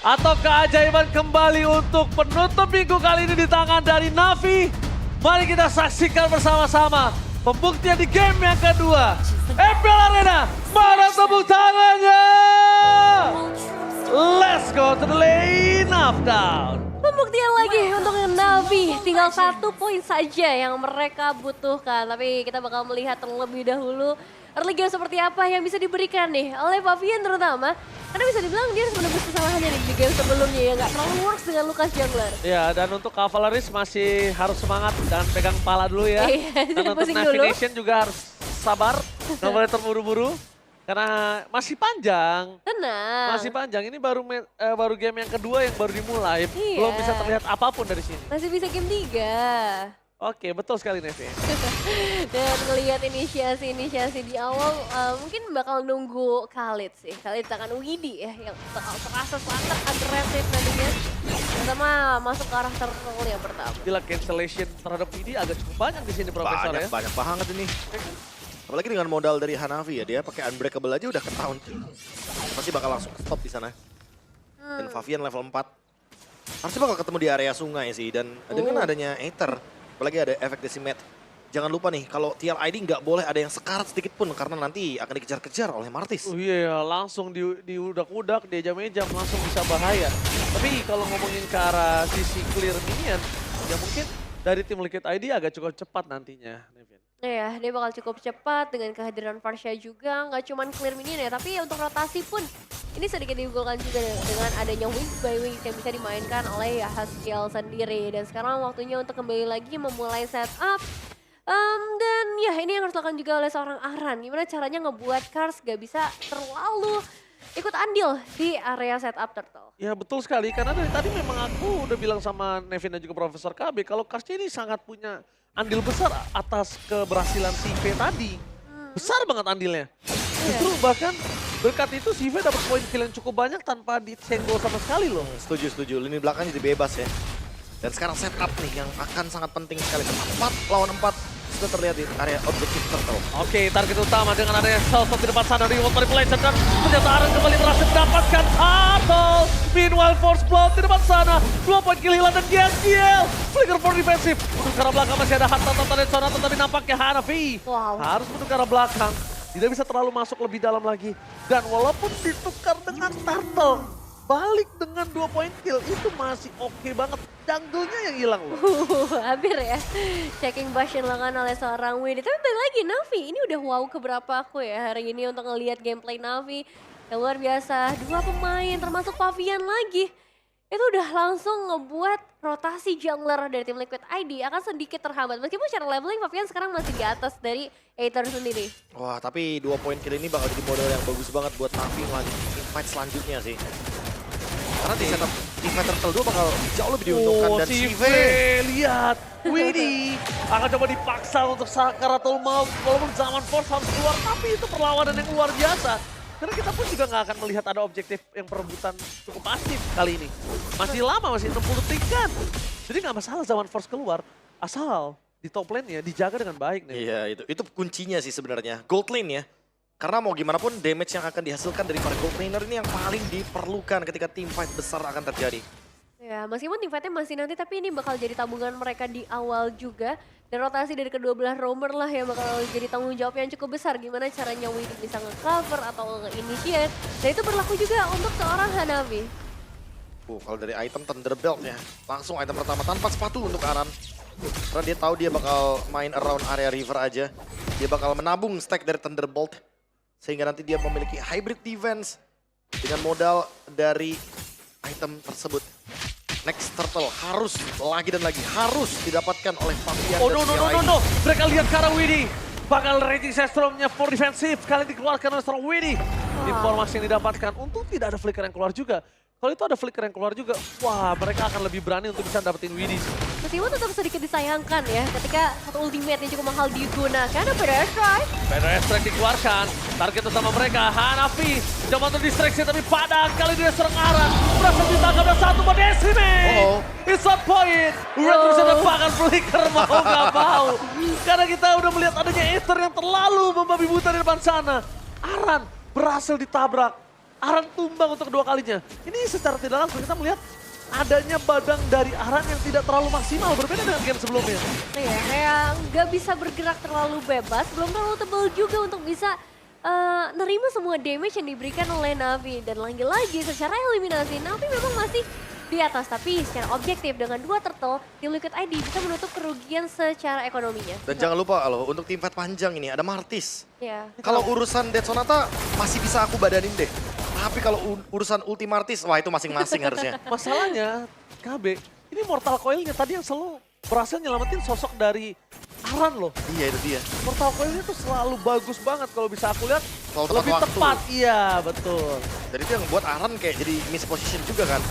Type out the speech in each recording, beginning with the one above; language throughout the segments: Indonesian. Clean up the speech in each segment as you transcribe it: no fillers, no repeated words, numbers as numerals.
Atau keajaiban kembali untuk penutup minggu kali ini di tangan dari Navi. Mari kita saksikan bersama-sama pembuktian di game yang kedua. MPL Arena, mana tepuk tangannya? Let's go to the lane of down. Pembuktian lagi untuk Navi, tinggal 1 poin saja yang mereka butuhkan. Tapi kita bakal melihat terlebih dahulu early game seperti apa yang bisa diberikan nih oleh Pavian terutama. Karena bisa dibilang dia harus menembus kesalahannya di game sebelumnya ya, nggak terlalu works dengan Lucas Jungler. Ya, dan untuk Cavaleris masih harus semangat dan pegang kepala dulu ya. Iya, Dan untuk pusing dulu. Navigation juga harus sabar, nggak boleh terburu-buru. Karena masih panjang. Tenang. Masih panjang, ini baru game yang kedua yang baru dimulai. Iya. Belum bisa terlihat apapun dari sini. Masih bisa game 3. Oke, betul sekali Nevi. Dan ngelihat inisiasi di awal mungkin bakal nunggu Khalid sih. Khalid akan Widi ya yang terasa sangat agresif tadinya. Pertama masuk ke arah turtle yang pertama. Gila, cancellation terhadap ini agak cukup banyak di sini Profesor ya. Banyak banget ini. Apalagi dengan modal dari Hanafi ya, dia pakai unbreakable aja udah ke-taunt. Pasti bakal langsung stop di sana. Dan Favian level 4. Harusnya bakal ketemu di area sungai sih, dan dengan adanya Aether, apalagi ada efek decimate. Jangan lupa nih, kalau TLID nggak boleh ada yang sekarat sedikit pun, karena nanti akan dikejar-kejar oleh Martis. Oh iya, langsung diudak-udak, diejam-ejam, langsung bisa bahaya. Tapi kalau ngomongin ke arah sisi clear minion, ya mungkin dari tim Liquid ID agak cukup cepat nantinya, Nevin. Iya, dia bakal cukup cepat dengan kehadiran Farsha juga. Nggak cuma clear minion ya, tapi untuk rotasi pun ini sedikit diunggulkan juga dengan adanya Wings by Wings yang bisa dimainkan oleh Haskiel sendiri. Dan sekarang waktunya untuk kembali lagi memulai setup. Dan ya ini yang harus dilakukan juga oleh seorang Aran. Gimana caranya ngebuat Kars gak bisa terlalu ikut andil di area setup turtle. Ya betul sekali, karena dari tadi memang aku udah bilang sama Nevin dan juga Profesor KB kalau Karsnya ini sangat punya andil besar atas keberhasilan si V tadi. Besar banget andilnya. Justru bahkan berkat itu si V dapat poin kill yang cukup banyak tanpa disenggol sama sekali loh. Setuju. Lini belakang jadi bebas ya. Dan sekarang setup nih yang akan sangat penting sekali. 4 lawan 4 sudah terlihat di area objektif turtle. Oke, target utama dengan adanya Salsot di depan sana, reward manipulation dan ternyata Aran kembali berhasil mendapatkan turtle. Meanwhile, force blow di depan sana, 2 poin kill hilang dan GSGL. Flicker for defensive. Untuk ke arah belakang masih ada Hatta dan Sonata, tapi nampaknya Hanafi Wow. harus menuju ke arah belakang. Tidak bisa terlalu masuk lebih dalam lagi. Dan walaupun ditukar dengan turtle, balik dengan 2 poin kill itu masih oke banget. Jungle-nya yang hilang loh. Hampir ya. Checking bash yang dilakukan oleh seorang Widi. Tapi balik lagi Navi, ini udah wow keberapa aku ya hari ini untuk ngelihat gameplay Navi. Yang luar biasa, 2 pemain termasuk Pavian lagi. Itu udah langsung ngebuat rotasi jungler dari tim Liquid ID akan sedikit terhambat. Meskipun secara leveling Pavian sekarang masih di atas dari Aether sendiri. Wah, tapi 2 poin kill ini bakal jadi modal yang bagus banget buat Navi melanjutkan fight selanjutnya sih. Karena di setup di fight turtle 2 bakal jauh lebih diuntungkan dan si si V, lihat. Widi akan coba dipaksa untuk Sakaratul Maut. Walaupun zaman Force harus keluar, tapi itu perlawanan yang luar biasa. Karena kita pun juga nggak akan melihat ada objektif yang perebutan cukup pasif kali ini. Masih lama, masih 60 tingkat. Jadi nggak masalah zaman Force keluar, asal di top lane-nya dijaga dengan baik nih. Iya, itu kuncinya sih sebenarnya. Gold lane ya. Karena mau gimana pun damage yang akan dihasilkan dari para gold laner ini yang paling diperlukan ketika team fight besar akan terjadi. Ya, meskipun tim fightnya masih nanti, tapi ini bakal jadi tabungan mereka di awal juga. Dan rotasi dari kedua belah roamer lah yang bakal jadi tanggung jawab yang cukup besar. Gimana caranya Widi bisa nge-cover atau nge-initiate. Dan itu berlaku juga untuk seorang Hanafi. Kalau dari item Thunderbelt ya, langsung item pertama tanpa sepatu untuk Aran. Karena dia tahu dia bakal main around area river aja. Dia bakal menabung stack dari Thunderbolt. Sehingga nanti dia memiliki hybrid defense dengan modal dari item tersebut. Next turtle harus lagi dan lagi harus didapatkan oleh Pavian. Oh no. Mereka lihat ke arah Widi. Bakal rating Sestromnya for defensive. Kali dikeluarkan oleh seorang Widi. Informasi yang didapatkan. Untung tidak ada flicker yang keluar juga. Kalau itu ada flicker yang keluar juga, wah mereka akan lebih berani untuk bisa dapetin Widi. Meskipun tetap sedikit disayangkan ya ketika satu ultimate yang cukup mahal digunakan. Ada Better Strike. Better Strike dikeluarkan. Target utama mereka, Hanafi. Coba untuk distraksi tapi pada kali dia serang Aran. Berhasil ditangkap dan satu Decimate. It's a point. Udah terus ada bahkan flicker mau gak mau. Karena kita udah melihat adanya Aether yang terlalu membabi buta di depan sana. Aran berhasil ditabrak. Aran tumbang untuk kedua kalinya. Ini secara tidak langsung kita melihat adanya badang dari Aran yang tidak terlalu maksimal, berbeda dengan game sebelumnya. Iya, kayak nggak bisa bergerak terlalu bebas, belum terlalu tebal juga untuk bisa nerima semua damage yang diberikan oleh Navi. Dan lagi-lagi secara eliminasi, Navi memang masih di atas. Tapi secara objektif dengan 2 turtle, tim Liquid ID bisa menutup kerugian secara ekonominya. Dan jangan lupa loh, untuk tim fight panjang ini ada Martis. Ya. Kalau urusan Dead Sonata masih bisa aku badanin deh. Tapi kalau urusan ulti Martis, wah itu masing-masing harusnya. Masalahnya, KB, ini Mortal Coil-nya tadi yang selalu berhasil nyelamatin sosok dari Aran loh. Iya itu dia. Mortal Coil-nya tuh selalu bagus banget kalau bisa aku lihat. Selalu tepat Lebih waktu. tepat, iya betul. Dan itu yang membuat Aran kayak jadi miss position juga kan.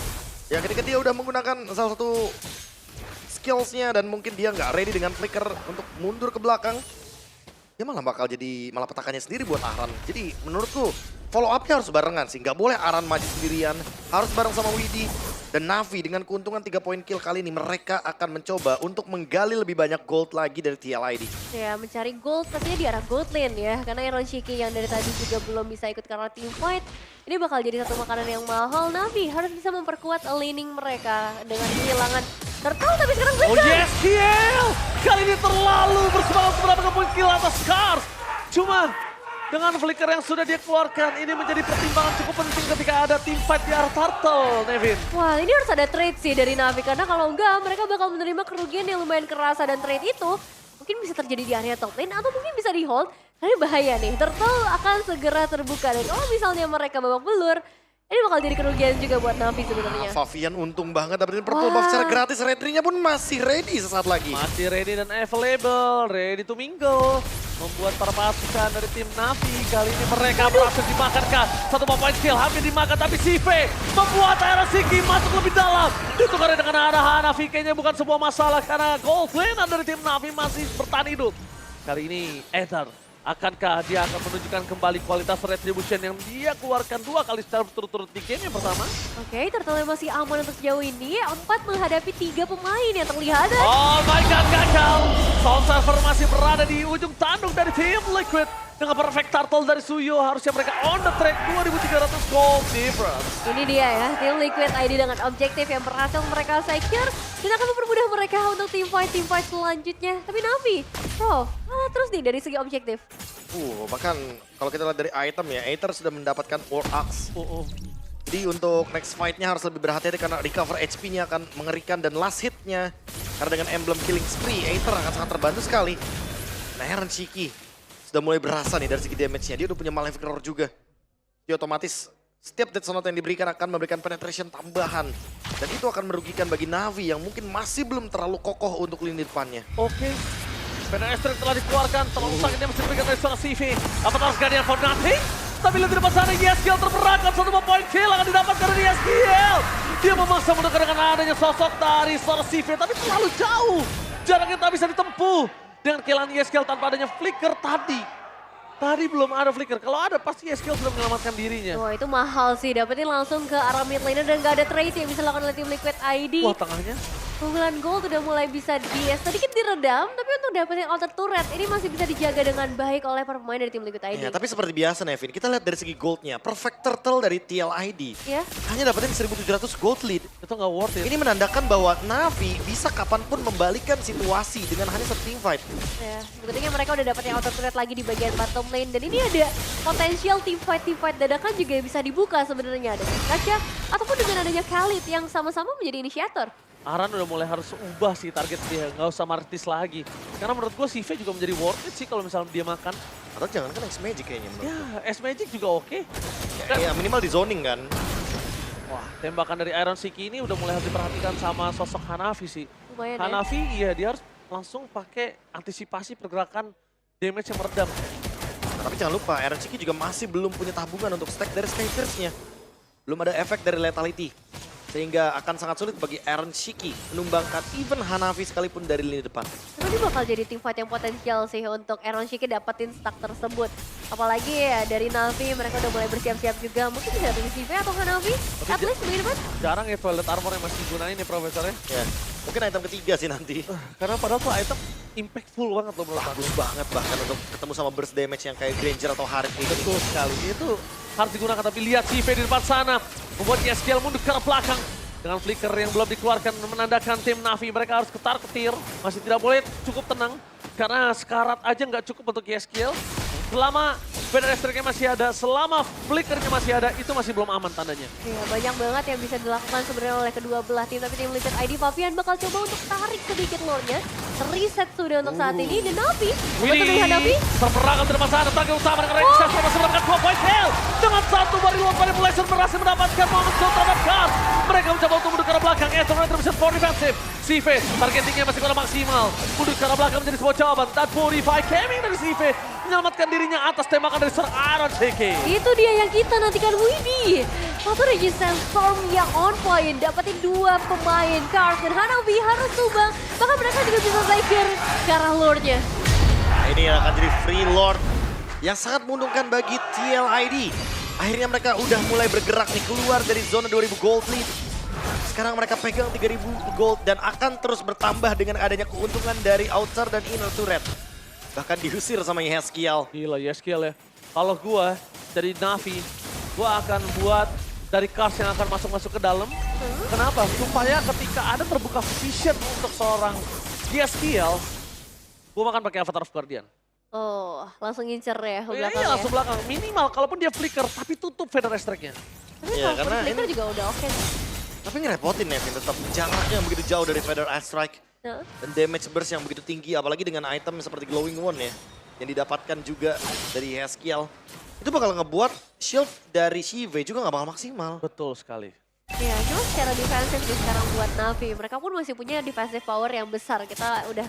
Ya ketika dia udah menggunakan salah satu skills-nya dan mungkin dia nggak ready dengan flicker untuk mundur ke belakang, dia malah bakal jadi malah petakannya sendiri buat Aran. Jadi menurutku follow up-nya harus barengan sih. Nggak boleh Aran maju sendirian, harus bareng sama Widhi. Dan Navi dengan keuntungan 3 poin kill kali ini mereka akan mencoba untuk menggali lebih banyak gold lagi dari TLID. Ya, mencari gold pastinya di arah gold lane ya. Karena Iron Shiki yang dari tadi juga belum bisa ikut karena team fight. Ini bakal jadi satu makanan yang mahal. Navi harus bisa memperkuat laning mereka dengan kehilangan turtle, tapi sekarang Oh Blizzard. yes, Kiel! Kali ini terlalu bersemangat untuk mendapatkan poin kill atas Scars. Cuman dengan flicker yang sudah dia keluarkan, ini menjadi pertimbangan cukup penting ketika ada team fight di arah Turtle, Nevin. Wah, ini harus ada trade sih dari Navi. Karena kalau enggak, mereka bakal menerima kerugian yang lumayan kerasa. Dan trade itu mungkin bisa terjadi di area top lane atau mungkin bisa di hold. Tapi bahaya nih, Turtle akan segera terbuka. Dan kalau misalnya mereka babak belur, ini bakal jadi kerugian juga buat Navi sebenarnya. Favian untung banget dapetin purple buff secara gratis. Retri-nya pun masih ready sesaat lagi. Masih ready dan available, ready to mingle. Membuat para pasukan dari tim Navi, kali ini mereka berhasil dimakankah. Satu poin kill hampir dimakan, tapi Sive membuat Iron Shiki masuk lebih dalam. Ditukar dengan arah Hanafi, kayaknya bukan sebuah masalah karena gold lane dari tim Navi masih bertahan hidup. Kali ini Ether, akankah dia akan menunjukkan kembali kualitas retribution yang dia keluarkan 2 kali secara berturut-turut di game yang pertama? Oke, Turtle masih aman untuk sejauh ini. 4 menghadapi 3 pemain yang terlihat. Oh my god, gagal. Soul Surfer masih berada di ujung tanduk dari tim Liquid. Dengan perfect turtle dari Suyo, harusnya mereka on the track 2.300 gold difference. Ini dia ya, tim Liquid ID dengan objektif yang berhasil mereka secure dan akan mempermudah mereka untuk team fight selanjutnya. Tapi Navi, terus nih dari segi objektif. Bahkan kalau kita lihat dari item ya, Aether sudah mendapatkan War Axe. Jadi untuk next fight-nya harus lebih berhati-hati karena recover HP-nya akan mengerikan dan last hit-nya. Karena dengan emblem killing spree, Aether akan sangat terbantu sekali. Nah, Iron Shiki sudah mulai berasa nih dari segi damage-nya. Dia udah punya Malefic Roar juga. Jadi otomatis setiap Death Sonata yang diberikan akan memberikan penetration tambahan. Dan itu akan merugikan bagi Navi yang mungkin masih belum terlalu kokoh untuk lini depannya. Oke. Penetration telah dikeluarkan, terlalu sakitnya masih diberikan dari seorang CV. Apakah Guardian for nothing? Tapi lihat di depan sana, YesKill terperangkap. 1 poin kill akan didapatkan dari YesKill. Dia memaksa mendekat dengan adanya sosok dari seorang CV, tapi terlalu jauh. Jaraknya tak bisa ditempuh. Dengan killan YesKill tanpa adanya flicker tadi. Tadi belum ada flicker, kalau ada pasti YesKill sudah menyelamatkan dirinya. Wah, itu mahal sih, dapetin langsung ke arah mid laner dan gak ada trade yang bisa dilakukan oleh tim Liquid ID. Wah, tengahnya. Keunggulan gold udah mulai bisa sedikit diredam, tapi untuk dapetin alter turret ini masih bisa dijaga dengan baik oleh para pemain dari tim Liquid ID. Ya, tapi seperti biasa Nevin, kita lihat dari segi goldnya. Perfect Turtle dari TLID. Ya. Hanya dapetin 1.700 gold lead. Itu nggak worth it. Ini menandakan bahwa Navi bisa kapanpun membalikan situasi dengan hanya satu team fight. Ya, sebetulnya mereka udah dapat yang auto turret lagi di bagian bottom lane dan ini ada potensial team fight dadakan juga bisa dibuka sebenarnya dengan Kaca ataupun dengan adanya Khalid yang sama-sama menjadi inisiator. Aran udah mulai harus ubah sih target dia, nggak usah Martis lagi. Karena menurut gue CV juga menjadi worth it sih kalau misalnya dia makan. Atau jangan kan X-Magic kayaknya menurut Ya, S-Magic juga oke. ya minimal di zoning kan. Wah, tembakan dari Iron Shiki ini udah mulai harus diperhatikan sama sosok Hanafi sih. Lumayan ya. Hanafi, iya dia harus langsung pakai antisipasi pergerakan damage yang meredam. Tapi jangan lupa, Iron Shiki juga masih belum punya tabungan untuk stack dari Skyfierce-nya. Belum ada efek dari Lethality. Sehingga akan sangat sulit bagi Iron Shiki menumbangkan even Hanafi sekalipun dari lini depan. Ini bakal jadi tim fight yang potensial sih untuk Iron Shiki dapetin stack tersebut. Apalagi ya dari Navi mereka udah mulai bersiap-siap juga. Mungkin bisa dari CV atau Navi? At least begini depan. Jarang ya Twilight Armor yang masih digunain nih Profesornya. Ya, mungkin item ketiga sih nanti. Karena padahal tuh item impactful banget loh menurut aku. Bagus banget bahkan untuk ketemu sama burst damage yang kayak Granger atau Harit gitu. Betul sekali. Itu harus digunakan, tapi lihat CV di depan sana. Membuat Yeskiel mundur ke arah belakang. Dengan flicker yang belum dikeluarkan menandakan tim Navi. Mereka harus ketar-ketir. Masih tidak boleh cukup tenang. Karena sekarat aja nggak cukup untuk Yeskiel. Selama Vader Estriknya masih ada, selama flickernya masih ada, itu masih belum aman tandanya. Iya, banyak banget yang bisa dilakukan sebenarnya oleh kedua belah tim. Tapi tim Liquid ID Fabian bakal coba untuk tarik sedikit lore-nya. Reset sudah untuk saat ini. Dan Navi, untuk melihat Navi. Terperangkap di depan sana, target utama dengan Rexas masih mendapatkan 2 point kill. Dengan satu dari luar manipulation berhasil mendapatkan momen kill terhadap Kars. Mereka mencoba untuk mundur ke arah belakang. Ethernet terpisah for defensive. CV, targetingnya masih kurang maksimal. Mundur ke arah belakang menjadi sebuah jawaban. Dan Purify coming dari CV. Menyelamatkan dirinya atas tembakan dari seorang Iron CK. Itu dia yang kita nantikan, Widih. Satu resistance storm yang on point. Dapetin 2 pemain, Kars dan Hanabi harus tumbang. Bahkan mereka juga bisa belajar ke arah lore-nya. Nah, ini akan jadi free lord yang sangat menguntungkan bagi TLID. Akhirnya mereka udah mulai bergerak nih keluar dari zona 2000 gold lead. Sekarang mereka pegang 3000 gold dan akan terus bertambah dengan adanya keuntungan dari outside dan inner turret. Bahkan diusir sama Yeskiel. Gila Yeskiel ya. Kalau gua dari Navi, gua akan buat dari Kars yang akan masuk-masuk ke dalam. Kenapa? Supaya ketika ada terbuka vision untuk seorang Yeskiel, gua makan pakai Avatar of Guardian. Oh, langsung ngincer ya ke Iya, belakang ya. langsung belakang. Minimal kalaupun dia flicker, tapi tutup Vader Strike-nya. Tapi Iya, kalau karena flicker ini- juga udah oke nih. Tapi ngerepotin Nevin tetap jaraknya begitu jauh dari Vader Strike. Nah, Dan damage burst yang begitu tinggi, apalagi dengan item seperti Glowing One ya. Yang didapatkan juga dari Yeskiel. Itu bakal ngebuat shield dari CV juga nggak bakal maksimal. Betul sekali. ya cuma secara defensif nih sekarang buat Navi. Mereka pun masih punya defensive power yang besar. Kita udah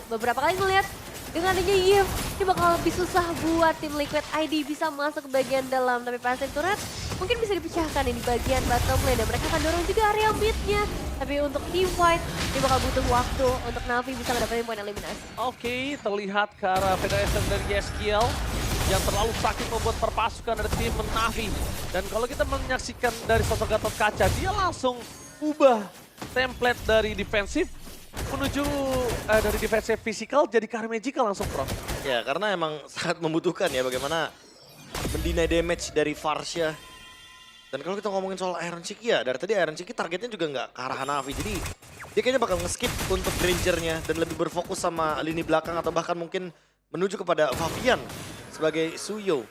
beberapa kali ngeliat dengan adanya Yves, ini bakal lebih susah buat tim Liquid ID bisa masuk ke bagian dalam. Tapi passive turret mungkin bisa dipecahkan ini bagian bottom lane. Dan mereka akan dorong juga area mid-nya. Tapi untuk team fight, ini bakal butuh waktu untuk Navi bisa mendapatkan poin eliminasi. Oke, terlihat ke arah Federation dari Yeskiel yang terlalu sakit membuat perpasukan dari tim Navi. Dan kalau kita menyaksikan dari sosok Gatot Kaca, dia langsung ubah template dari defensif menuju dari defensif physical jadi ke arah magical langsung, Prof. Ya karena emang sangat membutuhkan ya bagaimana mendinai damage dari Farsha. Dan kalau kita ngomongin soal Iron Chiki ya, dari tadi Iron Chiki targetnya juga nggak ke arah Hanavi. Jadi dia kayaknya bakal nge-skip untuk Grangernya dan lebih berfokus sama lini belakang atau bahkan mungkin menuju kepada Fabian sebagai Suyo.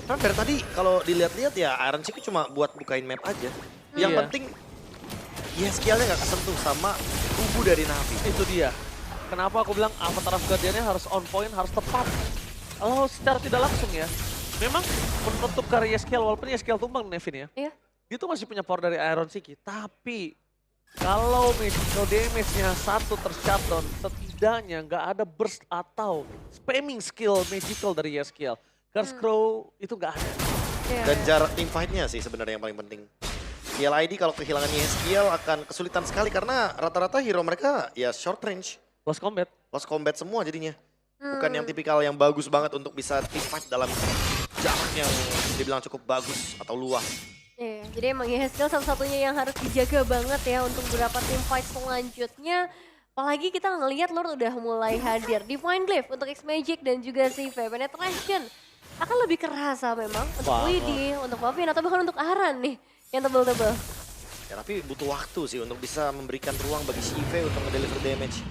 Karena dari tadi kalau dilihat-lihat ya Iron Chiki cuma buat bukain map aja. Yang Iya. penting Yeskielnya nggak kesentuh sama tubuh dari Navi. Itu dia. Kenapa aku bilang Avatar of Guardian-nya harus on point, harus tepat. Kalau secara tidak langsung ya, memang menutup karya Yeskiel, walaupun Yeskiel tumbang Nevin ya. Iya. Dia tuh masih punya power dari Iron Chiki, tapi kalau magical damage-nya satu tershutdown, setidaknya nggak ada burst atau spamming skill magical dari Yeskiel. Curse Crow itu nggak ada. Iya, Dan iya. jarak teamfight-nya sih sebenarnya yang paling penting. TLID kalau kehilangan Yeskiel akan kesulitan sekali karena rata-rata hero mereka ya short range. Lost combat. Lost combat semua jadinya. Bukan yang tipikal yang bagus banget untuk bisa teamfight dalam jarak yang dibilang cukup bagus atau luas. Iya, jadi emang Yeskiel satu-satunya yang harus dijaga banget ya untuk beberapa tim fight selanjutnya. Apalagi kita ngelihat Lord udah mulai hadir. Divine Glyph untuk X-Magic dan juga CV Penetration. Akan lebih kerasa memang untuk Banget. Widih, untuk Fabian atau bahkan untuk Aran nih. Yang tebel-tebel. Ya tapi butuh waktu sih untuk bisa memberikan ruang bagi CV untuk ngedeliver damage.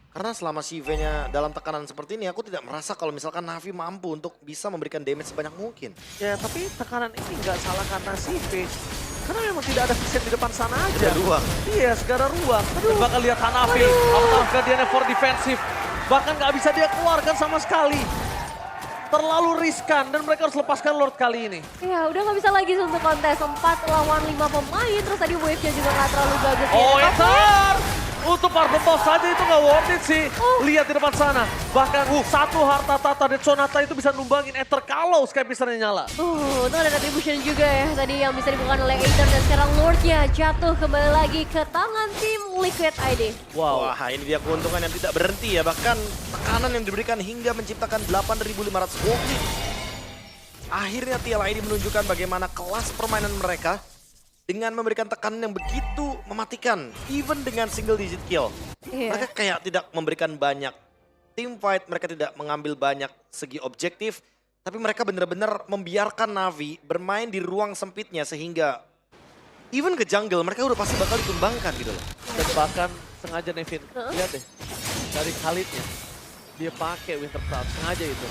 Karena selama CV-nya dalam tekanan seperti ini, aku tidak merasa kalau misalkan Navi mampu untuk bisa memberikan damage sebanyak mungkin. Ya tapi tekanan ini nggak salah karena CV. Karena memang tidak ada vision di depan sana aja. Tidak ada ruang. Iya, segala ruang. Dan bakal lihat Hanafi, Avatar of Guardian-nya for defensive. Bahkan nggak bisa dia keluarkan sama sekali. Terlalu riskan dan mereka harus lepaskan Lord kali ini. Ya udah nggak bisa lagi untuk kontes 4 lawan 5 pemain. Terus tadi wave-nya juga nggak terlalu bagus. Oh, ya. Ether! Untuk Purple Boss saja itu nggak worth it sih. Lihat di depan sana. Bahkan satu harta tata dan Sonata itu bisa numbangin Ether kalau Sky Piercer-nya nyala. Itu ada retribution juga ya tadi yang bisa dibuka oleh Aether dan sekarang Lord-nya jatuh kembali lagi ke tangan tim Liquid ID. Wow. Wah ini dia keuntungan yang tidak berhenti ya. Bahkan tekanan yang diberikan hingga menciptakan 8.500 gold lead. Akhirnya TLID menunjukkan bagaimana kelas permainan mereka dengan memberikan tekanan yang begitu mematikan, even dengan single digit kill. Iya. Mereka kayak tidak memberikan banyak team fight, mereka tidak mengambil banyak segi objektif, tapi mereka benar-benar membiarkan Navi bermain di ruang sempitnya sehingga even ke jungle mereka udah pasti bakal ditumbangkan gitu loh. Dan bahkan sengaja Nevin, lihat deh. Dari Khalidnya, dia pakai Winter Cloud, sengaja itu.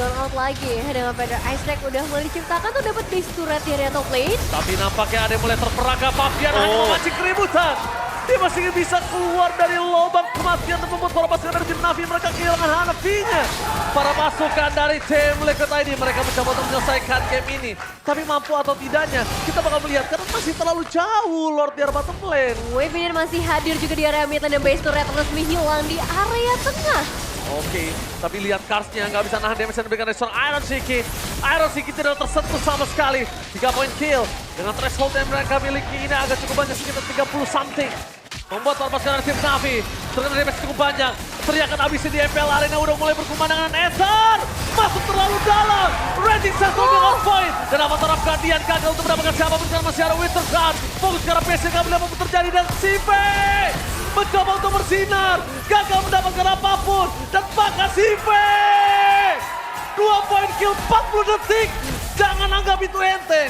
Down out lagi ya dengan Vader Ice Drag udah mulai diciptakan tuh dapat base turret dari top lane. Tapi nampaknya ada yang mulai terperangkap, Fabian hanya memancing keributan. Dia masih bisa keluar dari lubang kematian dan membuat para pasukan dari tim Navi mereka kehilangan Hanafinya. Para pasukan dari tim Liquid ID mereka mencoba untuk menyelesaikan game ini. Tapi mampu atau tidaknya kita bakal melihat karena masih terlalu jauh Lord di area bottom lane. Wave ini masih hadir juga di area mid dan base turret resmi hilang di area tengah. Oke, tapi lihat Karsnya nggak bisa nahan damage yang diberikan dari seorang Iron Shiki. Iron Shiki tidak tersentuh sama sekali. 3 point kill. Dengan threshold yang mereka miliki ini agak cukup banyak, sekitar 30 something. Membuat para pasukan dari tim Navi terkena damage cukup banyak. Teriakan abisnya di MPL Arena udah mulai berkumandang dengan Ether. Masuk terlalu dalam. Rating satu dengan point. Dan Avatar of Guardian gagal untuk mendapatkan siapapun karena masih ada Winter Guard. Fokus ke arah PC nggak boleh apa terjadi dan Sive mencoba untuk bersinar. Gagal mendapatkan apapun. Dan bahkan Sive 2 point kill 40 detik. Jangan anggap itu enteng.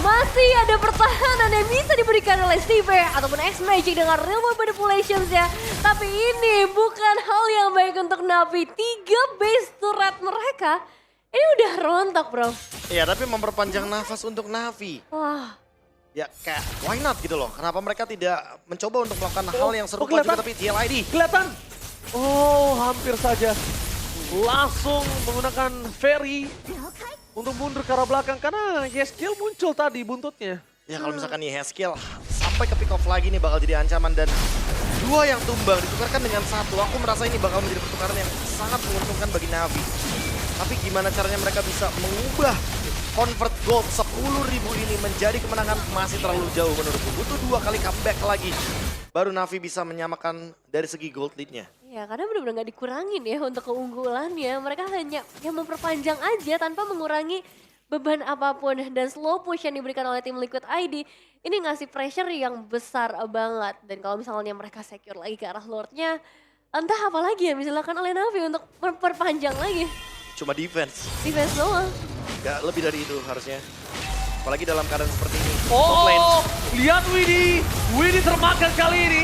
Masih ada pertahanan yang bisa diberikan oleh Steve ataupun X-Magic dengan real world manipulations ya. Tapi ini bukan hal yang baik untuk Navi. 3 base turret mereka ini udah rontok bro. Iya, tapi memperpanjang nafas untuk Navi. Wah. Ya kayak why not gitu loh. Kenapa mereka tidak mencoba untuk melakukan hal yang serupa kelihatan. juga tapi TLID. Kelihatan. Oh, hampir saja. Langsung menggunakan ferry untuk mundur ke arah belakang karena Yeskiel muncul tadi buntutnya. Ya kalau misalkan nih Haskill sampai ke pick off lagi nih bakal jadi ancaman dan 2 yang tumbang ditukarkan dengan 1. Aku merasa ini bakal menjadi pertukaran yang sangat menguntungkan bagi Navi. Tapi gimana caranya mereka bisa mengubah convert gold 10.000 ini menjadi kemenangan masih terlalu jauh menurutku. Butuh 2 kali comeback lagi baru Navi bisa menyamakan dari segi gold lead-nya. Ya karena benar-benar nggak dikurangin ya untuk keunggulannya. Mereka hanya yang memperpanjang aja tanpa mengurangi beban apapun. Dan slow push yang diberikan oleh tim Liquid ID ini ngasih pressure yang besar banget. Dan kalau misalnya mereka secure lagi ke arah Lordnya, entah apa lagi yang bisa dilakukan oleh Navi untuk memperpanjang lagi. Cuma defense. Defense doang. Gak lebih dari itu harusnya. Apalagi dalam keadaan seperti ini. Top lane. Oh, lihat Widdy. Widdy termakan kali ini.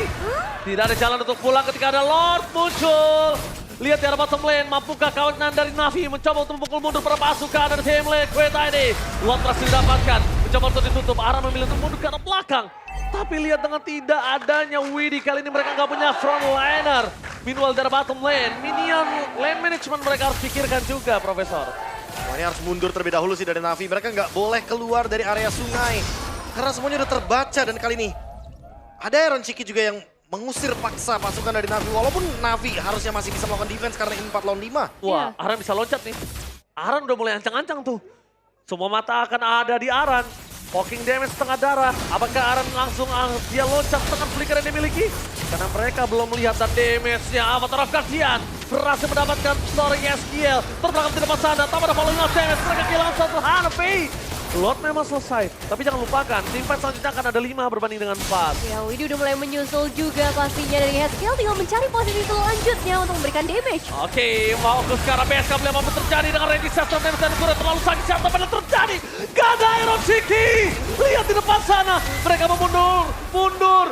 Tidak ada jalan untuk pulang ketika ada Lord muncul. Lihat di arah bottom lane, mampukah kawanan dari Navi mencoba untuk memukul mundur para pasukan dari tim Liquid ID. Lord berhasil didapatkan, mencoba untuk ditutup. Arah memilih untuk mundur ke arah belakang. Tapi lihat dengan tidak adanya Widdy, kali ini mereka nggak punya frontliner. Meanwhile dari bottom lane, minion lane management mereka harus pikirkan juga, Profesor. Wah, ini harus mundur terlebih dahulu sih dari Navi. Mereka nggak boleh keluar dari area sungai. Karena semuanya udah terbaca dan kali ini ada Iron Chiki juga yang mengusir paksa pasukan dari Navi. Walaupun Navi harusnya masih bisa melakukan defense karena ini 4 lawan 5. Wah, Aran bisa loncat nih. Aran udah mulai ancang-ancang tuh. Semua mata akan ada di Aran. Poking damage setengah darah. Apakah Aran langsung dia loncat dengan flicker yang dimiliki? Karena mereka belum melihat dan damage-nya Avatar of Guardian berhasil mendapatkan seorang Yeskiel. Terbelakang di depan sana, tak ada following up damage. Mereka kehilangan satu Hanafi. Lord memang selesai, tapi jangan lupakan tim fight selanjutnya akan ada 5 berbanding dengan 4. Ya, Widdy udah mulai menyusul juga pastinya dari Haskill, tinggal mencari posisi selanjutnya untuk memberikan damage. Oke, mau ke sekarang BSK boleh mampu terjadi dengan Randy Sastra damage dan Kure terlalu sakit siapa pada terjadi. Gak ada Iron Shiki. Lihat di depan sana, mereka mundur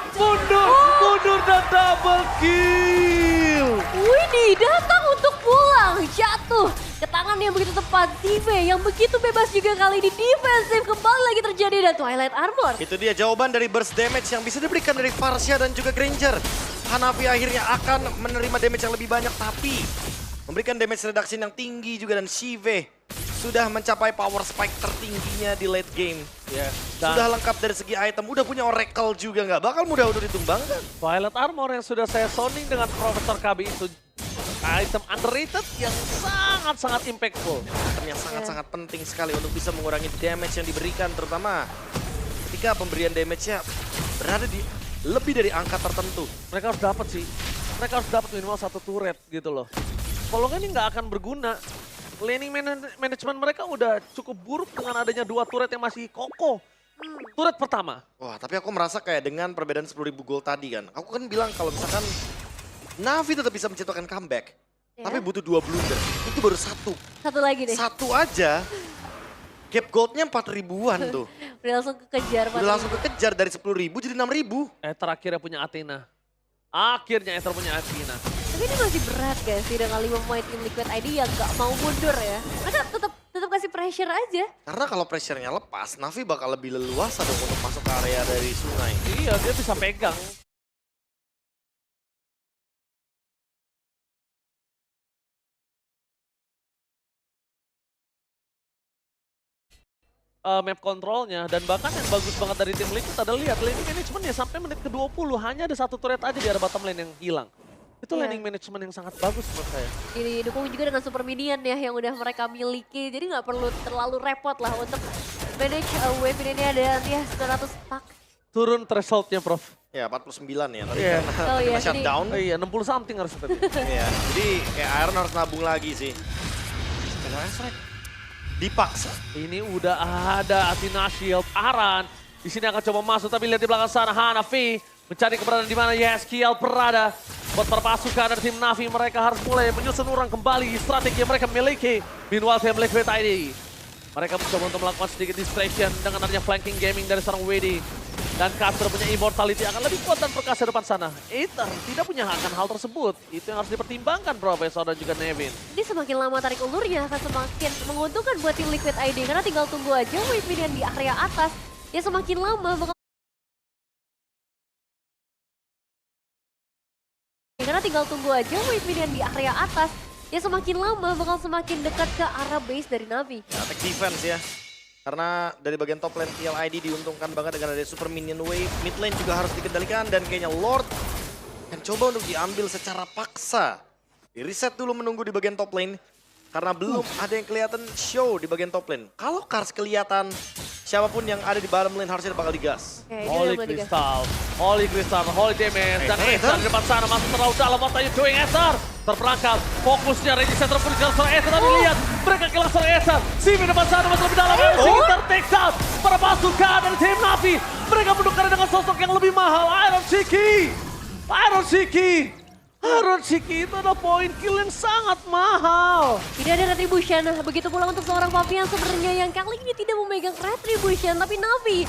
dan double kill. Widdy datang untuk pulang, jatuh ke tangan yang begitu tepat. Sive yang begitu bebas juga kali ini defensif kembali lagi terjadi dan Twilight Armor. Itu dia jawaban dari burst damage yang bisa diberikan dari Farsha dan juga Granger. Hanafi akhirnya akan menerima damage yang lebih banyak tapi memberikan damage reduction yang tinggi juga dan Sive sudah mencapai power spike tertingginya di late game. Ya, Sudah lengkap dari segi item, udah punya Oracle juga nggak bakal mudah untuk ditumbangkan. Twilight Armor yang sudah saya sounding dengan Profesor KB itu item underrated yang sangat-sangat impactful. Item yang sangat-sangat penting sekali untuk bisa mengurangi damage yang diberikan, terutama ketika pemberian damage-nya berada di lebih dari angka tertentu. Mereka harus dapat sih. Mereka harus dapat minimal 1 turret gitu loh. Kalau nggak ini nggak akan berguna. laning management mereka udah cukup buruk dengan adanya 2 turret yang masih kokoh. Turret pertama. Wah, tapi aku merasa kayak dengan perbedaan 10.000 gold tadi kan. Aku kan bilang kalau misalkan Navi tetap bisa menciptakan comeback. Ya. Tapi butuh 2 blunder. Itu baru satu. Satu lagi deh. Satu aja. Gap goldnya 4.000-an tuh. Udah langsung kekejar. Udah langsung kekejar dari 10.000 jadi 6.000. Ether akhirnya punya Athena. Akhirnya Ether punya Athena. Tapi ini masih berat gak sih dengan 5 pemain tim Liquid ID yang gak mau mundur ya. Mereka tetap kasih pressure aja. Karena kalau pressure-nya lepas, Navi bakal lebih leluasa dong untuk masuk ke area dari sungai. Iya, dia bisa pegang. Map kontrolnya dan bahkan yang bagus banget dari tim Liquid adalah lihat laning managementnya sampai menit ke-20 hanya ada 1 turret aja di area bottom lane yang hilang. Itu Iya. laning management yang sangat bagus menurut saya. Didukung juga dengan super minion ya yang udah mereka miliki. Jadi nggak perlu terlalu repot lah untuk manage wave ini ada ya 900 stack. Turun thresholdnya, Prof. Ya 49 ya, tadi Iya. karena Oh iya, kena shutdown. Oh iya, 60 something harus tadi. Iya, jadi kayak Iron harus nabung lagi sih. Pegang strike. Dipaksa. Ini udah ada Athena Shield, Aran. Di sini akan coba masuk, tapi lihat di belakang sana Hanafi mencari keberadaan di mana Yeskiel berada. Buat para pasukan dari tim Navi, mereka harus mulai menyusun orang kembali strategi yang mereka miliki. Meanwhile, tim Liquid ID. Mereka mencoba untuk melakukan sedikit distraction dengan adanya flanking gaming dari seorang WD. Dan Caster punya immortality akan lebih kuat dan perkasa depan sana. Aether tidak punya akan hal tersebut. Itu yang harus dipertimbangkan Profesor dan juga Nevin. Ini semakin lama tarik ulurnya akan semakin menguntungkan buat tim Liquid ID. Karena tinggal tunggu aja wave minion di area atas. Ya semakin lama bakal... Karena tinggal tunggu aja wave minion di area atas. Ya semakin lama bakal semakin dekat ke arah base dari Navi. Ya, attack defense ya. Karena dari bagian top lane TLID diuntungkan banget dengan ada super minion wave. Mid lane juga harus dikendalikan dan kayaknya Lord akan coba untuk diambil secara paksa. Di reset dulu menunggu di bagian top lane. Karena belum ada yang kelihatan show di bagian top lane. Kalau Kars kelihatan, siapapun yang ada di bottom lane harusnya bakal digas. Oke, ini Holy udah mulai digas. Crystal, Holy Damage, dan Hey, Ether Ether. di depan sana masuk terlalu dalam. What are you doing, Ether? Terperangkap, fokusnya Reggie Center pun di seorang Ether, tapi lihat mereka kehilangan seorang Ether. Simi di depan sana masuk lebih dalam, Ether takes out para pasukan dari tim Navi. Mereka menukar dengan sosok yang lebih mahal, Iron Shiki. Iron Shiki itu adalah poin kill yang sangat mahal. Tidak ada retribution, begitu pula untuk seorang Papi yang sebenarnya yang kali ini tidak memegang retribution, tapi Navi.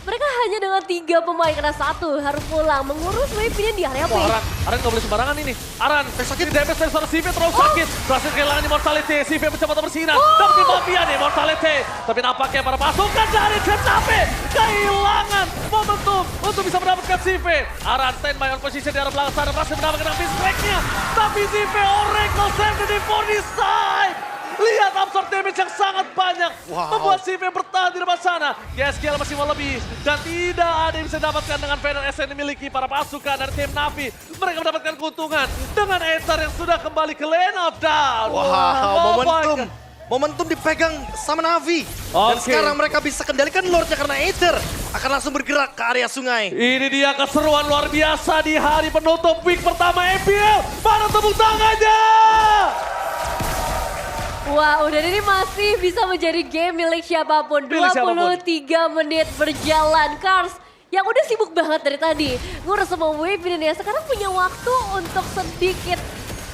Mereka hanya dengan 3 pemain karena 1 harus pulang mengurus wave minion di area Wah, base. Aran gak boleh sembarangan ini. Aran, sakit damage dari seorang CV terlalu sakit. Berhasil kehilangan immortality. CV mencoba untuk bersinar. Dapetin Mafian immortality. Tapi nampaknya para pasukan dari tim Navi kehilangan momentum untuk bisa mendapatkan CV. Aran standby on position di arah belakang sana. Berhasil mendapatkan habis strike-nya. Tapi CV Oracle Safety for this side. Lihat absorb damage yang sangat banyak. Wow. Membuat CV bertahan di depan sana. Yeskiel masih mau lebih. Dan tidak ada yang bisa dapatkan dengan Final SN yang dimiliki para pasukan dari tim Navi. Mereka mendapatkan keuntungan dengan Aether yang sudah kembali ke lane of down. Wow, Oh my momentum. God. Momentum dipegang sama Navi. Dan Oke. sekarang mereka bisa kendalikan Lordnya karena Aether akan langsung bergerak ke area sungai. Ini dia keseruan luar biasa di hari penutup week pertama MPL. Mana tepuk tangannya? Wow, dan ini masih bisa menjadi game milik siapapun. Milik siapapun. 23 menit berjalan. Kars yang udah sibuk banget dari tadi. Ngurus semua wave ini ya. Sekarang punya waktu untuk sedikit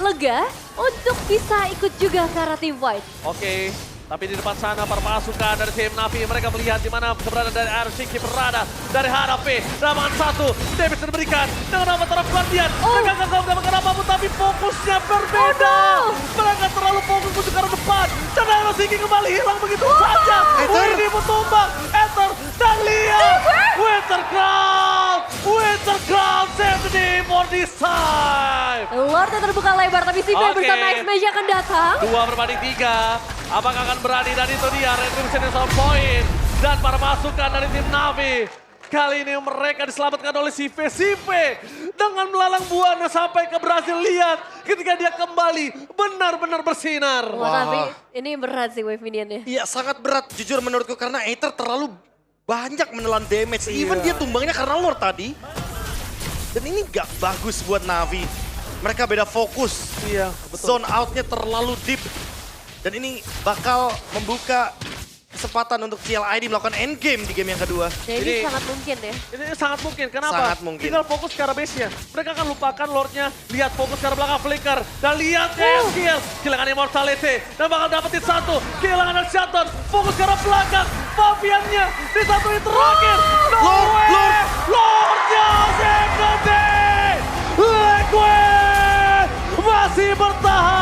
lega untuk bisa ikut juga ke arah Team White. Oke, tapi di depan sana para pasukan dari tim Navi mereka melihat di mana keberadaan dari Arshiki berada dari hadapi lapangan 1. Davis diberikan dengan nama terap Guardian. Mereka gagal mendapatkan apapun tapi fokusnya berbeda. Oh, no. Mereka terlalu fokus untuk ke arah depan. Dan Arshiki kembali hilang begitu saja. Ether. Ini tumbang. Ether dan lihat. Winter Crown safety for this time. Lord yang terbuka lebar, tapi si Oke. bersama X-Mage akan datang. 2/3. Apakah akan berani? Dan itu dia retribution yang 1 poin. Dan para pasukan dari tim Navi. Kali ini mereka diselamatkan oleh Sive dengan melalang buana sampai ke Brasil. Lihat ketika dia kembali benar-benar bersinar. Wah, tapi ini berat sih wave minionnya. Iya sangat berat jujur menurutku karena Aether terlalu banyak menelan damage. Even dia tumbangnya karena Lord tadi. Dan ini gak bagus buat Navi. Mereka beda fokus. Iya, betul. Zone outnya terlalu deep. Dan ini bakal membuka kesempatan untuk CLID melakukan endgame di game yang kedua. Jadi Ini- sangat mungkin ya. Ini sangat mungkin, kenapa? Sangat mungkin. Tinggal fokus ke arah base-nya. Mereka akan lupakan Lord-nya. Lihat fokus ke arah belakang Flicker. Dan lihat kill. Kehilangan Immortality. Dan bakal dapetin satu. Kehilangan Earthshatter. Fokus ke arah belakang. Fabiannya di satu hit terakhir. No Lord, way! Lord. Lord-nya Zephyr! Liquid masih bertahan.